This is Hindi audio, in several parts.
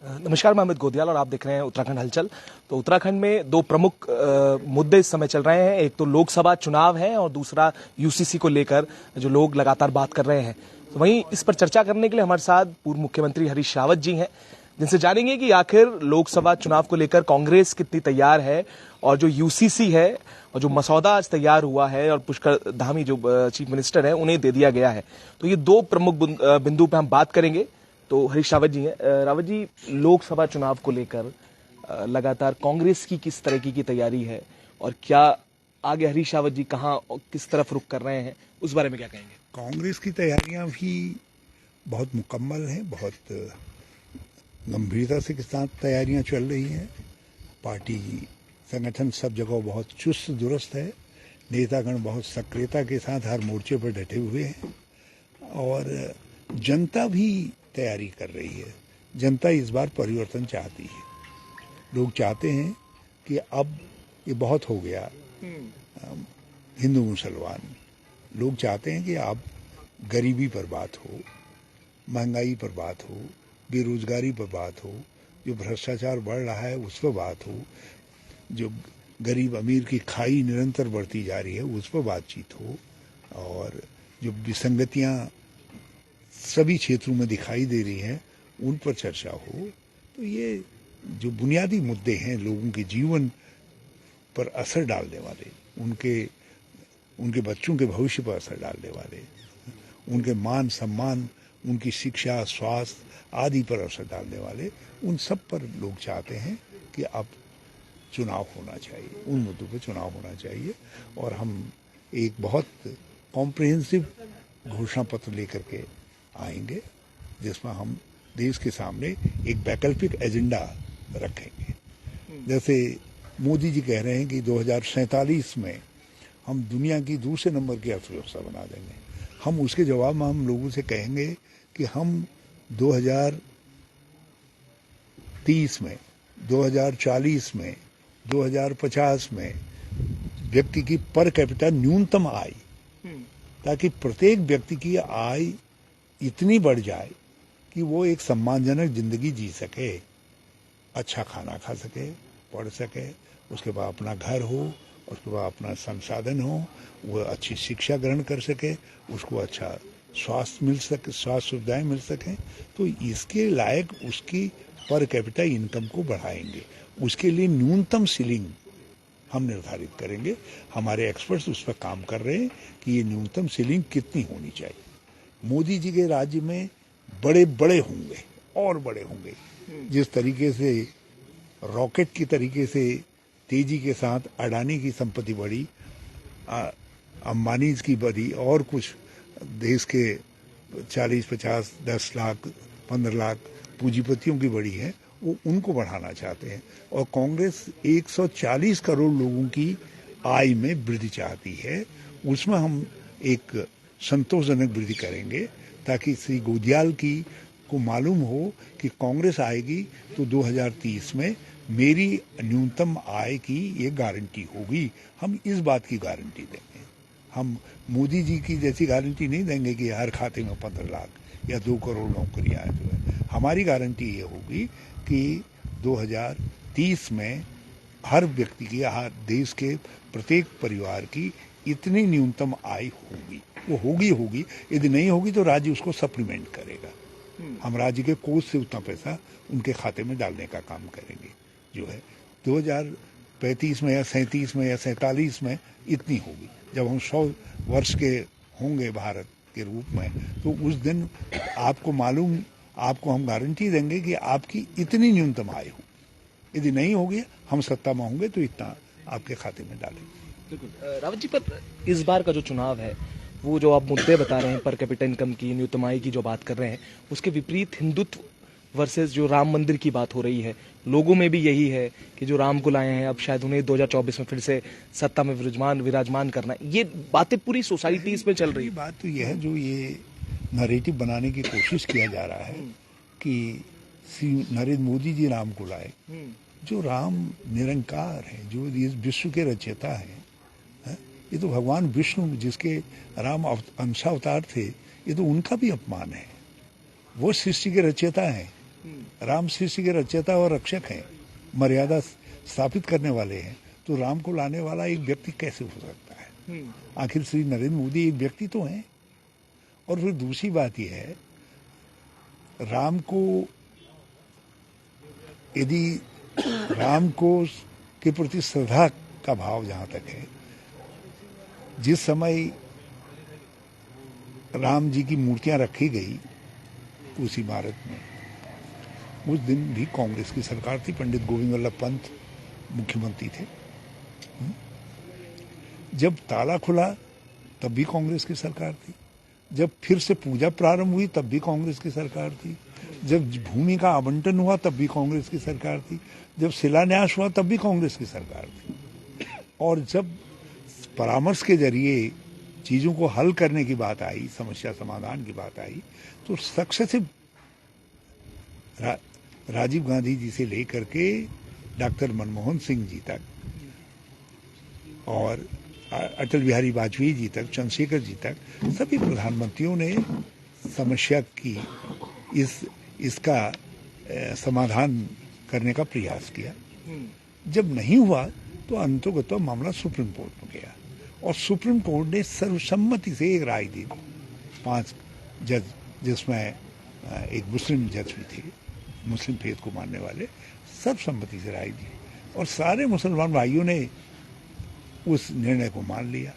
नमस्कार, मैं अमित गोदियाल और आप देख रहे हैं उत्तराखंड हलचल। तो उत्तराखंड में दो प्रमुख मुद्दे इस समय चल रहे हैं। एक तो लोकसभा चुनाव है और दूसरा यूसीसी को लेकर जो लोग लगातार बात कर रहे हैं। तो वहीं इस पर चर्चा करने के लिए हमारे साथ पूर्व मुख्यमंत्री हरीश रावत जी हैं, जिनसे जानेंगे कि आखिर लोकसभा चुनाव को लेकर कांग्रेस कितनी तैयार है और जो यूसीसी है और जो मसौदा आज तैयार हुआ है और पुष्कर धामी जो चीफ मिनिस्टर है उन्हें दे दिया गया है। तो ये दो प्रमुख बिंदु पे हम बात करेंगे। तो हरीश रावत जी हैं। रावत जी, लोकसभा चुनाव को लेकर लगातार कांग्रेस की किस तरह की तैयारी है और क्या आगे हरीश रावत जी कहां और किस तरफ रुख कर रहे हैं, उस बारे में क्या कहेंगे? कांग्रेस की तैयारियां भी बहुत मुकम्मल हैं, बहुत गंभीरता से के साथ तैयारियां चल रही हैं। पार्टी संगठन सब जगह बहुत चुस्त दुरुस्त है। नेतागण बहुत सक्रियता के साथ हर मोर्चे पर डटे हुए हैं और जनता भी तैयारी कर रही है। जनता इस बार परिवर्तन चाहती है। लोग चाहते हैं कि अब ये बहुत हो गया हिंदू मुसलमान। लोग चाहते हैं कि अब गरीबी पर बात हो, महंगाई पर बात हो, बेरोजगारी पर बात हो, जो भ्रष्टाचार बढ़ रहा है उस पर बात हो, जो गरीब अमीर की खाई निरंतर बढ़ती जा रही है उस पर बातचीत हो और जो विसंगतियां सभी क्षेत्रों में दिखाई दे रही हैं उन पर चर्चा हो। तो ये जो बुनियादी मुद्दे हैं लोगों के जीवन पर असर डालने वाले, उनके बच्चों के भविष्य पर असर डालने वाले, उनके मान सम्मान, उनकी शिक्षा, स्वास्थ्य आदि पर असर डालने वाले, उन सब पर लोग चाहते हैं कि अब चुनाव होना चाहिए, उन मुद्दों पर चुनाव होना चाहिए। और हम एक बहुत कॉम्प्रिहेंसिव घोषणा पत्र लेकर के आएंगे जिसमें हम देश के सामने एक वैकल्पिक एजेंडा रखेंगे। जैसे मोदी जी कह रहे हैं कि 2047 में हम दुनिया की दूसरे नंबर की अर्थव्यवस्था बना देंगे। हम उसके जवाब में हम लोगों से कहेंगे कि हम 2030 में, 2040 में, 2050 में व्यक्ति की पर कैपिटा न्यूनतम आय, ताकि प्रत्येक व्यक्ति की आय इतनी बढ़ जाए कि वो एक सम्मानजनक जिंदगी जी सके, अच्छा खाना खा सके, पढ़ सके, उसके बाद अपना घर हो, उसके बाद अपना संसाधन हो, वो अच्छी शिक्षा ग्रहण कर सके, उसको अच्छा स्वास्थ्य मिल सके, स्वास्थ्य सुविधाएं मिल सकें। तो इसके लायक उसकी पर कैपिटा इनकम को बढ़ाएंगे। उसके लिए न्यूनतम सीलिंग हम निर्धारित करेंगे। हमारे एक्सपर्ट्स उस पर काम कर रहे हैं कि ये न्यूनतम सीलिंग कितनी होनी चाहिए। मोदी जी के राज्य में बड़े बड़े होंगे और बड़े होंगे। जिस तरीके से रॉकेट की तरीके से तेजी के साथ अडानी की संपत्ति बढ़ी, अंबानी की बढ़ी और कुछ देश के 40-50, 10 लाख, 15 लाख पूंजीपतियों की बढ़ी है, वो उनको बढ़ाना चाहते हैं। और कांग्रेस 140 करोड़ लोगों की आय में वृद्धि चाहती है। उसमें हम एक संतोषजनक वृद्धि करेंगे ताकि श्री गोदियाल को मालूम हो कि कांग्रेस आएगी तो 2030 में मेरी न्यूनतम आय की ये गारंटी होगी। हम इस बात की गारंटी देंगे। हम मोदी जी की जैसी गारंटी नहीं देंगे कि हर खाते में 15 लाख या 2 करोड़ नौकरियां जो है। हमारी गारंटी ये होगी कि 2030 में हर व्यक्ति की, हर देश के प्रत्येक परिवार की इतनी न्यूनतम आय होगी। वो होगी। यदि नहीं होगी तो राज्य उसको सप्लीमेंट करेगा। हम राज्य के कोष से उतना पैसा उनके खाते में डालने का काम करेंगे। जो है 2035 में या 37 में या 47 में इतनी होगी। जब हम 100 वर्ष के होंगे भारत के रूप में, तो उस दिन आपको हम गारंटी देंगे कि आपकी इतनी न्यूनतम आय हो। यदि नहीं होगी, हम सत्ता में होंगे तो इतना आपके खाते में डालेंगे। बिल्कुल। रावत जी, पर इस बार का जो चुनाव है, वो जो आप मुद्दे बता रहे हैं, पर कैपिटा इनकम की, न्यूनतम आय की जो बात कर रहे हैं, उसके विपरीत हिंदुत्व वर्सेस जो राम मंदिर की बात हो रही है। लोगों में भी यही है कि जो राम को लाए हैं, अब शायद उन्हें 2024 में फिर से सत्ता में विराजमान करना है। ये बातें पूरी सोसाइटी इसमें चल रही है। बात तो ये है, जो ये नैरेटिव बनाने की कोशिश किया जा रहा है कि श्री नरेंद्र मोदी जी राम को लाए। जो राम निरंकार है, जो इस विश्व के रचयिता है, ये तो भगवान विष्णु जिसके राम अंशावतार थे, ये तो उनका भी अपमान है। वो सृष्टि के रचयिता हैं। राम सृष्टि के रचयिता और रक्षक हैं, मर्यादा स्थापित करने वाले हैं, तो राम को लाने वाला एक व्यक्ति कैसे हो सकता है? आखिर श्री नरेंद्र मोदी एक व्यक्ति तो हैं। और फिर दूसरी बात यह है, राम को यदि राम को के प्रति श्रद्धा का भाव जहां तक है, जिस समय राम जी की मूर्तियां रखी गई उस इमारत में, उस दिन भी कांग्रेस की सरकार थी, पंडित गोविंद वल्लभ पंत मुख्यमंत्री थे। जब ताला खुला तब भी कांग्रेस की सरकार थी, जब फिर से पूजा प्रारंभ हुई तब भी कांग्रेस की सरकार थी, जब भूमि का आवंटन हुआ तब भी कांग्रेस की सरकार थी, जब शिलान्यास हुआ तब भी कांग्रेस की सरकार थी। और जब परामर्श के जरिए चीजों को हल करने की बात आई, समस्या समाधान की बात आई, तो सक्सेसिव राजीव गांधी जी से लेकर के डॉक्टर मनमोहन सिंह जी तक और अटल बिहारी वाजपेयी जी तक, चंद्रशेखर जी तक, सभी प्रधानमंत्रियों ने समस्या की इसका समाधान करने का प्रयास किया। जब नहीं हुआ तो अंततः मामला सुप्रीम कोर्ट में गया और सुप्रीम कोर्ट ने सर्वसम्मति से एक राय दी, 5 जज, जिसमें एक मुस्लिम जज भी थे, मुस्लिम फेथ को मानने वाले, सर्वसम्मति से राय दी और सारे मुसलमान भाइयों ने उस निर्णय को मान लिया।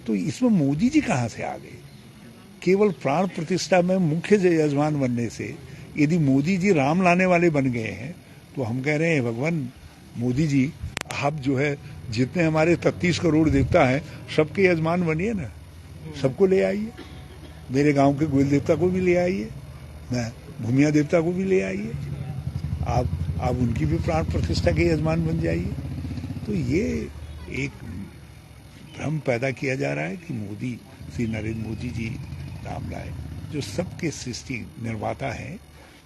तो इसमें मोदी जी कहां से आ गए? केवल प्राण प्रतिष्ठा में मुख्य यजमान बनने से यदि मोदी जी राम लाने वाले बन गए हैं, तो हम कह रहे हैं भगवान मोदी जी, आप जो है जितने हमारे 33 करोड़ देवता हैं सबके यजमान बनिए ना, सबको ले आइए, मेरे गांव के गोयल देवता को भी ले आइए, मैं भूमिया देवता को भी ले आइए, आप उनकी भी प्राण प्रतिष्ठा के यजमान बन जाइए। तो ये एक भ्रम पैदा किया जा रहा है कि मोदी, श्री नरेंद्र मोदी जी राम लाए, जो सबके सृष्टि निर्माता हैं,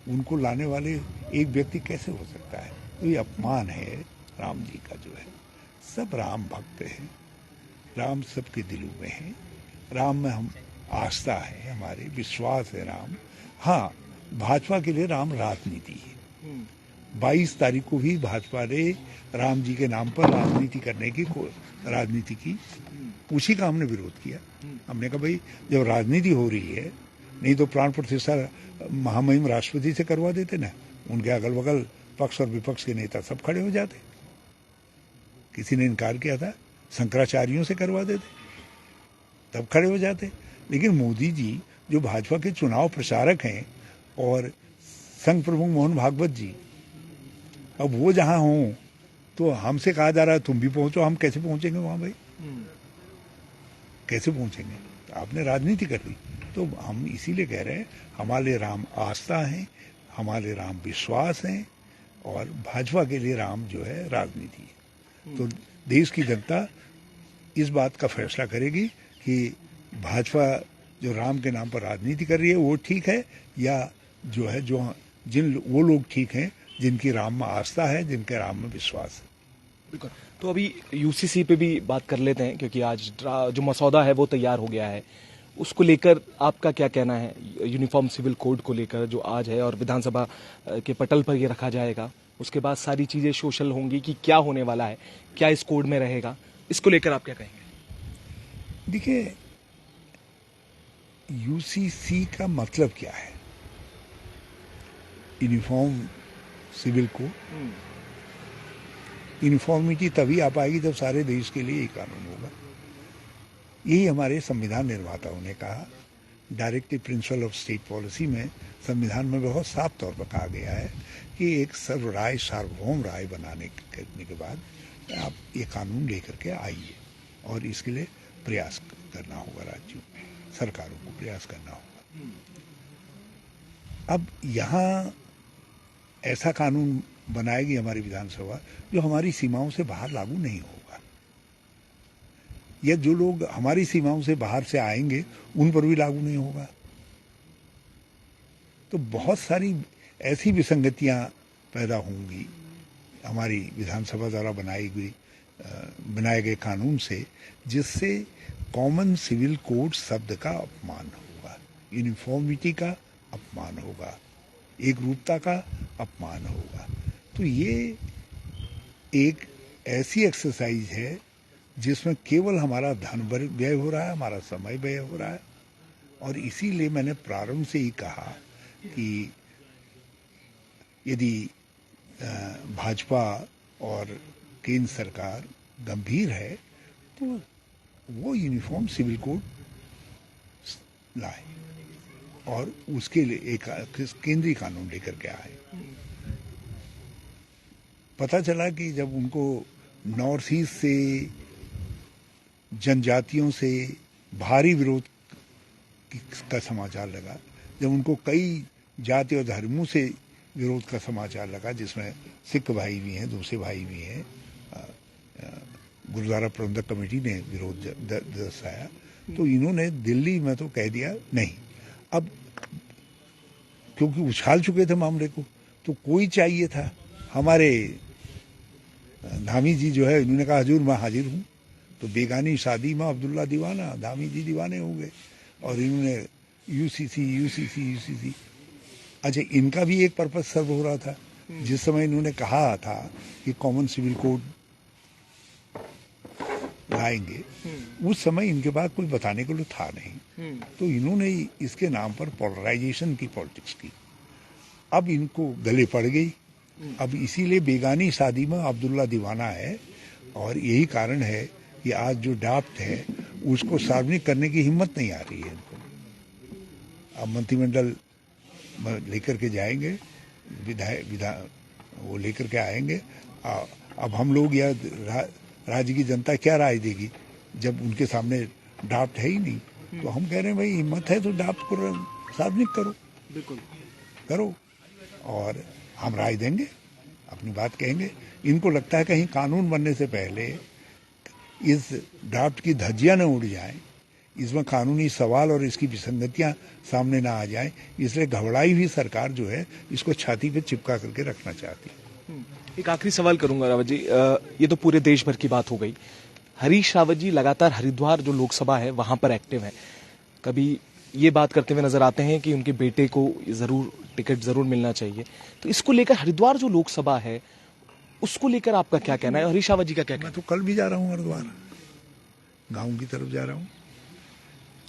उनको लाने वाले एक व्यक्ति कैसे हो सकता है? तो ये अपमान है राम जी का जो है। सब राम भक्त हैं, राम सबके दिलों में है, राम में हम आस्था है, हमारे विश्वास है राम। हाँ, भाजपा के लिए राम राजनीति है। 22 तारीख को भी भाजपा ने राम जी के नाम पर राजनीति की, उसी का हमने विरोध किया। हमने कहा भाई जब राजनीति हो रही है, नहीं तो प्राण प्रतिष्ठा महामहिम राष्ट्रपति से करवा देते ना, उनके अगल बगल पक्ष और विपक्ष के नेता सब खड़े हो जाते। किसी ने इनकार किया था, शंकराचार्यों से करवा देते, तब खड़े हो जाते। लेकिन मोदी जी जो भाजपा के चुनाव प्रचारक हैं और संघ प्रमुख मोहन भागवत जी, अब वो जहां हों तो हमसे कहा जा रहा है तुम भी पहुंचो, हम कैसे पहुंचेंगे वहां भाई? कैसे पहुंचेंगे? आपने राजनीति कर ली। तो हम इसीलिए कह रहे हैं, हमारे राम आस्था है, हमारे राम विश्वास है और भाजपा के लिए राम जो है राजनीति है। तो देश की जनता इस बात का फैसला करेगी कि भाजपा जो राम के नाम पर राजनीति कर रही है वो ठीक है, या जो है वो लोग ठीक हैं जिनकी राम में आस्था है, जिनके राम में विश्वास है। बिल्कुल। तो अभी यूसीसी पे भी बात कर लेते हैं, क्योंकि आज जो मसौदा है वो तैयार हो गया है, उसको लेकर आपका क्या कहना है? यूनिफॉर्म सिविल कोड को लेकर जो आज है और विधानसभा के पटल पर ये रखा जाएगा, उसके बाद सारी चीजें सोशल होंगी कि क्या होने वाला है, क्या इस कोड में रहेगा, इसको लेकर आप क्या कहेंगे? देखिए, यूसीसी का मतलब क्या है? यूनिफॉर्म सिविल कोड, यूनिफॉर्मिटी तभी आ पाएगी जब सारे देश के लिए एक कानून होगा। यही हमारे संविधान निर्माताओं ने कहा। Directive principle of state policy में संविधान में बहुत साफ तौर पर कहा गया है कि एक सार्वभौम राय करने के बाद आप ये कानून लेकर के आइए और इसके लिए प्रयास करना होगा, राज्यों सरकारों को प्रयास करना होगा। अब यहाँ ऐसा कानून बनाएगी हमारी विधानसभा जो हमारी सीमाओं से बाहर लागू नहीं होगा, या जो लोग हमारी सीमाओं से बाहर से आएंगे उन पर भी लागू नहीं होगा। तो बहुत सारी ऐसी विसंगतियां पैदा होंगी हमारी विधानसभा द्वारा बनाए गए कानून से, जिससे कॉमन सिविल कोड शब्द का अपमान होगा, यूनिफॉर्मिटी का अपमान होगा, एक रूपता का अपमान होगा। तो ये एक ऐसी एक्सरसाइज है जिसमें केवल हमारा धन व्यय हो रहा है, हमारा समय व्यय हो रहा है। और इसीलिए मैंने प्रारंभ से ही कहा कि यदि भाजपा और केंद्र सरकार गंभीर है तो वो यूनिफॉर्म सिविल कोड लाए और उसके लिए एक केंद्रीय कानून लेकर के आए। पता चला कि जब उनको नॉर्थ ईस्ट से जनजातियों से भारी विरोध का समाचार लगा, जब उनको कई जाति और धर्मों से विरोध का समाचार लगा, जिसमें सिख भाई भी हैं, दूसरे भाई भी हैं, गुरुद्वारा प्रबंधक कमेटी ने विरोध दर्शाया, तो इन्होंने दिल्ली में तो कह दिया नहीं। अब क्योंकि उछाल चुके थे मामले को, तो कोई चाहिए था। हमारे धामी जी जो है, इन्होंने कहा हजूर मैं हाजिर हूँ। तो बेगानी शादी में अब्दुल्ला दीवाना, धामी जी दीवाने हो गए और इन्होंने यूसीसी। अच्छा, इनका भी एक पर्पस सर्व हो रहा था। जिस समय इन्होंने कहा था कि कॉमन सिविल कोड लाएंगे, उस समय इनके पास कोई बताने को था नहीं। तो इन्होंने इसके नाम पर पोलराइजेशन की पॉलिटिक्स की। अब इनको गले पड़ गई। अब इसीलिए बेगानी शादी में अब्दुल्ला दीवाना है और यही कारण है कि आज जो ड्राफ्ट है उसको सार्वजनिक करने की हिम्मत नहीं आ रही है इनको। अब मंत्रिमंडल लेकर के जाएंगे, वो लेकर के आएंगे। अब हम लोग या राज्य की जनता क्या राय देगी जब उनके सामने ड्राफ्ट है ही नहीं। तो हम कह रहे हैं भाई हिम्मत है तो ड्राफ्ट को सार्वजनिक करो, बिल्कुल करो और हम राय देंगे, अपनी बात कहेंगे। इनको लगता है कहीं कानून बनने से पहले इस ड्राफ्ट की धज्जियां न उड़ जाएं, इसमें कानूनी सवाल और इसकी विसंगतियां सामने ना आ जाएं, इसलिए घबराई हुई सरकार जो है इसको छाती पे चिपका करके रखना चाहती है। एक आखिरी सवाल करूंगा रावत जी, ये तो पूरे देश भर की बात हो गई। हरीश रावत जी लगातार हरिद्वार जो लोकसभा है वहां पर एक्टिव है। कभी ये बात करते हुए नजर आते हैं कि उनके बेटे को जरूर टिकट जरूर मिलना चाहिए। तो इसको लेकर हरिद्वार जो लोकसभा है उसको लेकर आपका क्या कहना है? हरीश रावत जी का क्या कहना मैं तो कल भी जा रहा हूँ हरिद्वार, गाँव की तरफ जा रहा हूँ।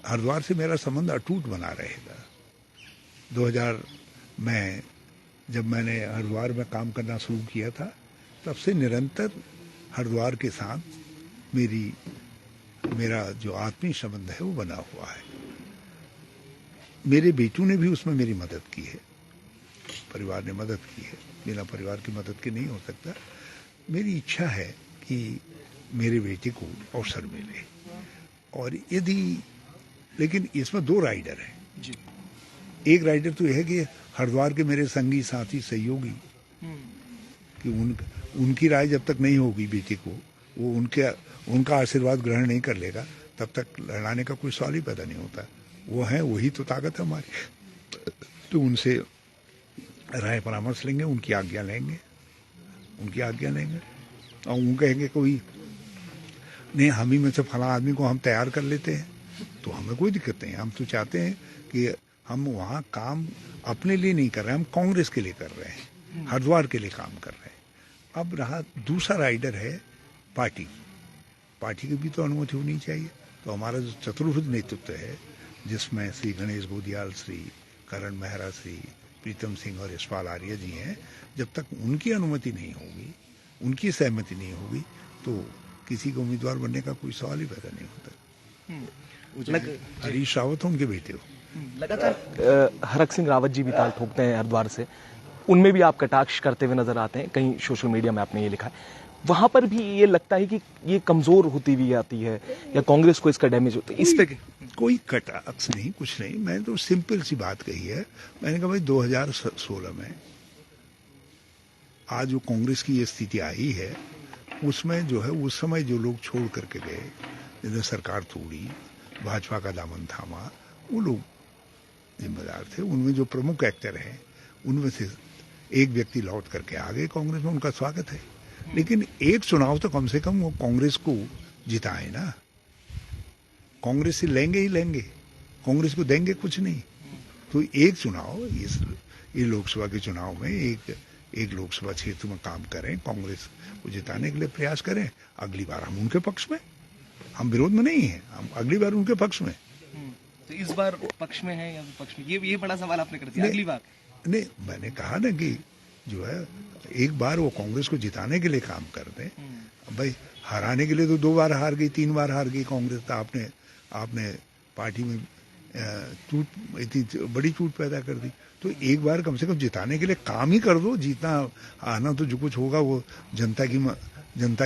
हरिद्वार से मेरा संबंध अटूट बना रहेगा। 2000 में जब मैंने हरिद्वार में काम करना शुरू किया था, तब से निरंतर हरिद्वार के साथ मेरा जो आत्मीय संबंध है वो बना हुआ है। मेरे बेटू ने भी उसमें मेरी मदद की है, परिवार ने मदद की है, बिना परिवार की मदद के नहीं हो सकता। मेरी इच्छा है कि मेरे बेटे को अवसर मिले। और यदि, लेकिन इसमें 2 राइडर हैं जी। एक राइडर तो यह है कि हरिद्वार के मेरे संगी साथी सहयोगी कि उनकी राय जब तक नहीं होगी बेटे को, वो उनका आशीर्वाद ग्रहण नहीं कर लेगा, तब तक लड़ाने का कोई सवाल ही पैदा नहीं होता। वो है, वही तो ताकत है हमारी। तो उनसे राय परामर्श लेंगे, उनकी आज्ञा लेंगे और वो कहेंगे कोई नहीं, हम ही में से फला आदमी को हम तैयार कर लेते हैं, तो हमें कोई दिक्कत नहीं। हम तो चाहते हैं कि हम वहाँ काम अपने लिए नहीं कर रहे हैं, हम कांग्रेस के लिए कर रहे हैं, हरिद्वार के लिए काम कर रहे हैं। अब रहा दूसरा राइडर है पार्टी की भी तो अनुमति होनी चाहिए। तो हमारा जो चतुर्भुज नेतृत्व है, जिसमें श्री गणेश गोदियाल, श्री करण मेहरा, श्री प्रीतम सिंह और यशपाल आर्य जी हैं, जब तक उनकी अनुमति नहीं होगी, उनकी सहमति नहीं होगी, तो किसी को उम्मीदवार बनने का कोई सवाल ही पैदा नहीं होता। हरीश रावत उनके बेटे हो। लगातार हरक सिंह रावत जी भी ताल ठोकते हैं हरिद्वार से, उनमें भी आप कटाक्ष करते हुए नजर आते हैं, कहीं सोशल मीडिया में आपने ये लिखा है। वहां पर भी ये लगता है कि ये कमजोर होती हुई आती है या कांग्रेस को इसका डैमेज होता है, इस पे कोई कटाक्ष नहीं, कुछ नहीं। मैंने तो सिंपल सी बात कही है। मैंने कहा भाई 2016 में आज जो कांग्रेस की ये स्थिति आई है, उसमें जो है उस समय जो लोग छोड़ करके गए, जिन्हें सरकार तोड़ी, भाजपा का दामन थामा, वो लोग जिम्मेदार थे। उनमें जो प्रमुख एक्टर हैं, उनमें से एक व्यक्ति लौट करके आ गए कांग्रेस में, उनका स्वागत है। लेकिन एक चुनाव तो कम से कम वो कांग्रेस को जिताए ना। कांग्रेस से लेंगे ही लेंगे, कांग्रेस को देंगे कुछ नहीं। तो एक चुनाव ये लोकसभा के चुनाव में एक लोकसभा क्षेत्र में काम करें, कांग्रेस को जिताने के लिए प्रयास करें। अगली बार हम उनके पक्ष में, हम विरोध में नहीं हैं, हम अगली बार उनके पक्ष में। तो इस बार पक्ष में है या विपक्ष में, ये बड़ा सवाल आपने कर दिया। अगली बार नहीं, मैंने कहा ना कि जो है एक बार वो कांग्रेस को जिताने के लिए काम कर दें। भाई हराने के लिए तो 2 बार हार गई, 3 बार हार गई कांग्रेस। तो आपने पार्टी में इतनी बड़ी चूट पैदा कर दी। तो एक बार कम से कम जिताने के लिए काम ही कर दो। जीतना आना तो जो कुछ होगा वो जनता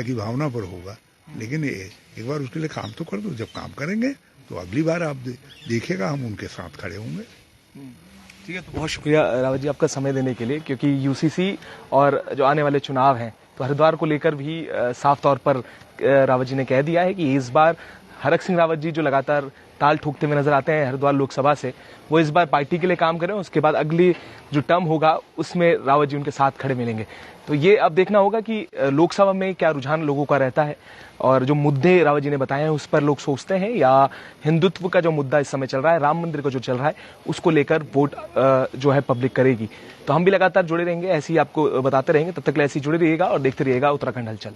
की भावना पर होगा, लेकिन एक बार उसके लिए काम तो कर दो। जब काम करेंगे तो अगली बार आप देखिएगा हम उनके साथ खड़े होंगे। ठीक है, तो बहुत शुक्रिया रावत जी आपका समय देने के लिए, क्योंकि यूसीसी और जो आने वाले चुनाव हैं तो हरिद्वार को लेकर भी साफ तौर पर रावत जी ने कह दिया है कि इस बार हरक सिंह रावत जी जो लगातार ताल ठोकते हुए नजर आते हैं हरिद्वार लोकसभा से, वो इस बार पार्टी के लिए काम करें। उसके बाद अगली जो टर्म होगा उसमें रावत जी उनके साथ खड़े मिलेंगे। तो ये अब देखना होगा कि लोकसभा में क्या रुझान लोगों का रहता है और जो मुद्दे रावत जी ने बताए हैं उस पर लोग सोचते हैं, या हिंदुत्व का जो मुद्दा इस समय चल रहा है, राम मंदिर का जो चल रहा है, उसको लेकर वोट जो है पब्लिक करेगी। तो हम भी लगातार जुड़े रहेंगे, ऐसे ही आपको बताते रहेंगे। तब तक ऐसे ही जुड़े रहिएगा और देखते रहिएगा उत्तराखंड हलचल।